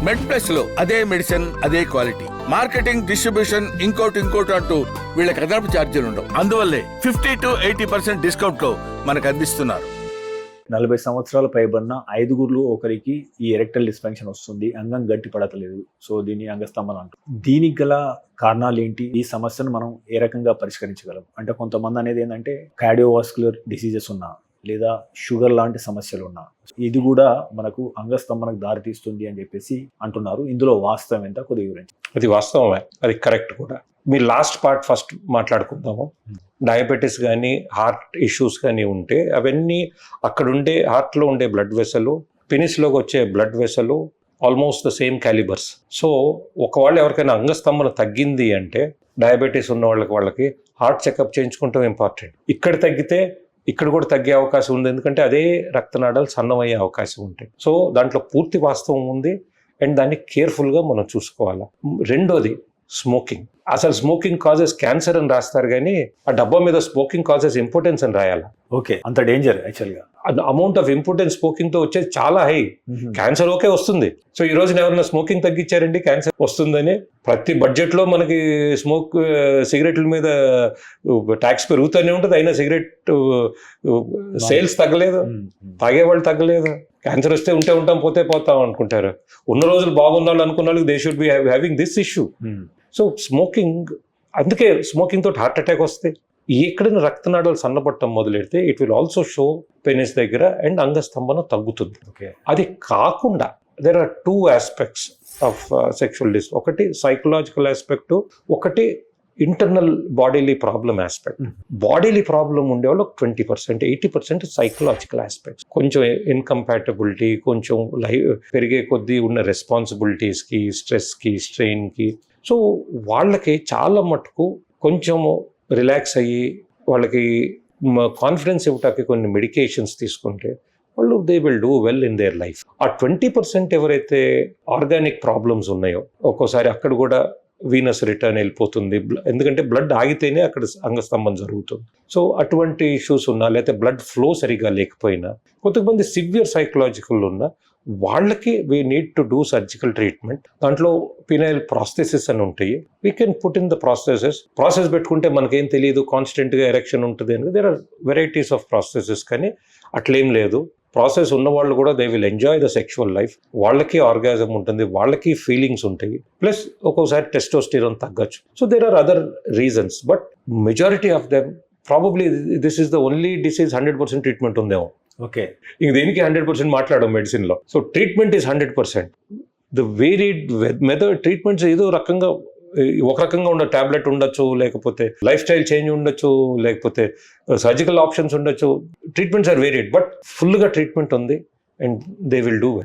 మెడ్ plus లో అదే medicine అదే క్వాలిటీ, మార్కెటింగ్, డిస్ట్రిబ్యూషన్, ఇంకోటి అంటూ వీళ్ళకి అదనపు ఛార్జీలు ఉండవు. అందువల్లే 50 to 80% డిస్కౌంట్ లో మనకు అందిస్తున్నారు. 40 సంవత్సరాల పైబడిన 5గురిలో ఒకరికి ఈ ఎరెక్టల్ డిస్ఫంక్షన్ వస్తుంది, అంగం గట్టి పడతలేదు. సో దీన్ని అంగస్తంభన అంటారు. దీనికి గల కారణాలు ఏంటి, ఈ సమస్యను మనం ఏ రకంగా పరిష్కరించగలం అంటే, కొంతమంది అనేది ఏంటంటే కార్డియోవాస్కులర్ డిసీజెస్ ఉన్నా లేదా షుగర్ లాంటి సమస్యలు ఉన్నా ఇది కూడా మనకు అంగస్తంభనకు దారితీస్తుంది అని చెప్పేసి అంటున్నారు. ఇందులో వాస్తవం ఎంత కొద్దిగా వివరించి. అది వాస్తవమే, అది కరెక్ట్ కూడా. మీ లాస్ట్ పార్ట్ ఫస్ట్ మాట్లాడుకుందాము. డయాబెటీస్ కానీ హార్ట్ ఇష్యూస్ కానీ ఉంటే అవన్నీ అక్కడుండే హార్ట్లో ఉండే బ్లడ్ వెసలు, పెనిస్లోకి వచ్చే blood వెసలు almost the same callipers. So ఒకవేళ ఎవరికైనా అంగస్తంభన తగ్గింది అంటే డయాబెటీస్ ఉన్న వాళ్ళకి హార్ట్ చెకప్ చేయించుకుంటాం ఇంపార్టెంట్. ఇక్కడ తగ్గితే ఇక్కడ కూడా తగ్గే అవకాశం ఉంది, ఎందుకంటే అదే రక్తనాళాలు సన్నమయ్యే అవకాశం ఉంటాయి. సో దాంట్లో పూర్తి వాస్తవం ఉంది అండ్ దాన్ని కేర్ఫుల్గా మనం చూసుకోవాలి. రెండోది స్మోకింగ్. అసలు స్మోకింగ్ కాజెస్ క్యాన్సర్ అని రాస్తారు కానీ ఆ డబ్బా మీద స్మోకింగ్ కాజెస్ ఇంపార్టెన్స్ అని రాయాలి. ఓకే, అంత డేంజర్ యాక్చువల్గా. అమౌంట్ ఆఫ్ ఇంపార్టెన్స్ స్మోకింగ్ తో వచ్చేది చాలా హై. క్యాన్సర్ ఓకే వస్తుంది. సో ఈ రోజున ఎవరైనా స్మోకింగ్ తగ్గించారండి క్యాన్సర్ వస్తుందని. ప్రతి బడ్జెట్ లో మనకి సిగరెట్ల మీద ట్యాక్స్ పెరుగుతూనే ఉంటుంది, అయినా సిగరెట్ సేల్స్ తగ్గలేదు, తాగేవాళ్ళు తగ్గలేదు. క్యాన్సర్ వస్తే ఉంటాం పోతే పోతాం అనుకుంటారు. ఉన్న రోజులు బాగుండాలి అనుకున్న వాళ్ళకి they should be having this issue. So smoking, అందుకే స్మోకింగ్ తోటి హార్ట్ అటాక్ వస్తాయి. ఎక్కడైనా రక్తనాళాలు సన్నపట్టడం మొదలెడితే it will also show penis దగ్గర అండ్ అంగస్తంభన తగ్గుతుంది. అది కాకుండా there are 2 aspects of sexual డిస్. ఒకటి సైకలాజికల్ ఆస్పెక్ట్, ఒకటి internal bodily problem aspect. Bodily problem ఉండేవాళ్ళు 20%, 80% సైకలాజికల్ ఆస్పెక్ట్స్. కొంచెం ఇన్కంపాటబిలిటీ, కొంచెం పెరిగే కొద్దీ ఉన్న రెస్పాన్సిబిలిటీస్కి, స్ట్రెస్కి, స్ట్రెయిన్కి. సో వాళ్ళకి చాలా మటుకు కొంచెము రిలాక్స్ అయ్యి వాళ్ళకి కాన్ఫిడెన్స్ ఇవ్వటానికి కొన్ని మెడికేషన్స్ తీసుకుంటే వాళ్ళు they will do well in their life. ఆ 20% ఎవరైతే ఆర్గానిక్ ప్రాబ్లమ్స్ ఉన్నాయో ఒక్కోసారి అక్కడ కూడా వీనస్ రిటర్న్ వెళ్ళిపోతుంది, ఎందుకంటే బ్లడ్ ఆగితేనే అక్కడ అంగస్తంభం జరుగుతుంది. సో అటువంటి ఇష్యూస్ ఉన్నా, లేకపోతే బ్లడ్ ఫ్లో సరిగా లేకపోయినా, కొంతమంది సివియర్ సైకలాజికల్ ఉన్నా వాళ్ళకి we need to do surgical treatment. దాంట్లో పినైల్ ప్రాస్థెసిస్ అని ఉంటాయి. We can put in the process పెట్టుకుంటే మనకేం తెలియదు, కాన్స్టెంట్గా ఎరెక్షన్ ఉంటుంది అని. There are varieties of processes. కానీ అట్లేం లేదు. ప్రాసెస్ ఉన్న వాళ్ళు కూడా they will enjoy the sexual life. వాళ్ళకి ఆర్గాజం ఉంటుంది, వాళ్ళకి ఫీలింగ్స్ ఉంటాయి, ప్లస్ ఒక్కోసారి టెస్టోస్టిరాన్ తగ్గచ్చు. So there are other reasons, but majority of them probably this is the only disease 100% treatment ఉందేమో. ఓకే, ఇంక దేనికి 100% మాట్లాడడం మెడిసిన్లో. So treatment is 100%. The varied method treatments ఏదో రకంగా, ఒక రకంగా ఉన్న టాబ్లెట్ ఉండొచ్చు, లేకపోతే లైఫ్ స్టైల్ చేంజ్ ఉండొచ్చు, లేకపోతే సర్జికల్ ఆప్షన్స్ ఉండొచ్చు. ట్రీట్మెంట్స్ ఆర్ వేరీడ్, బట్ ఫుల్గా ట్రీట్మెంట్ ఉంది and they will do well.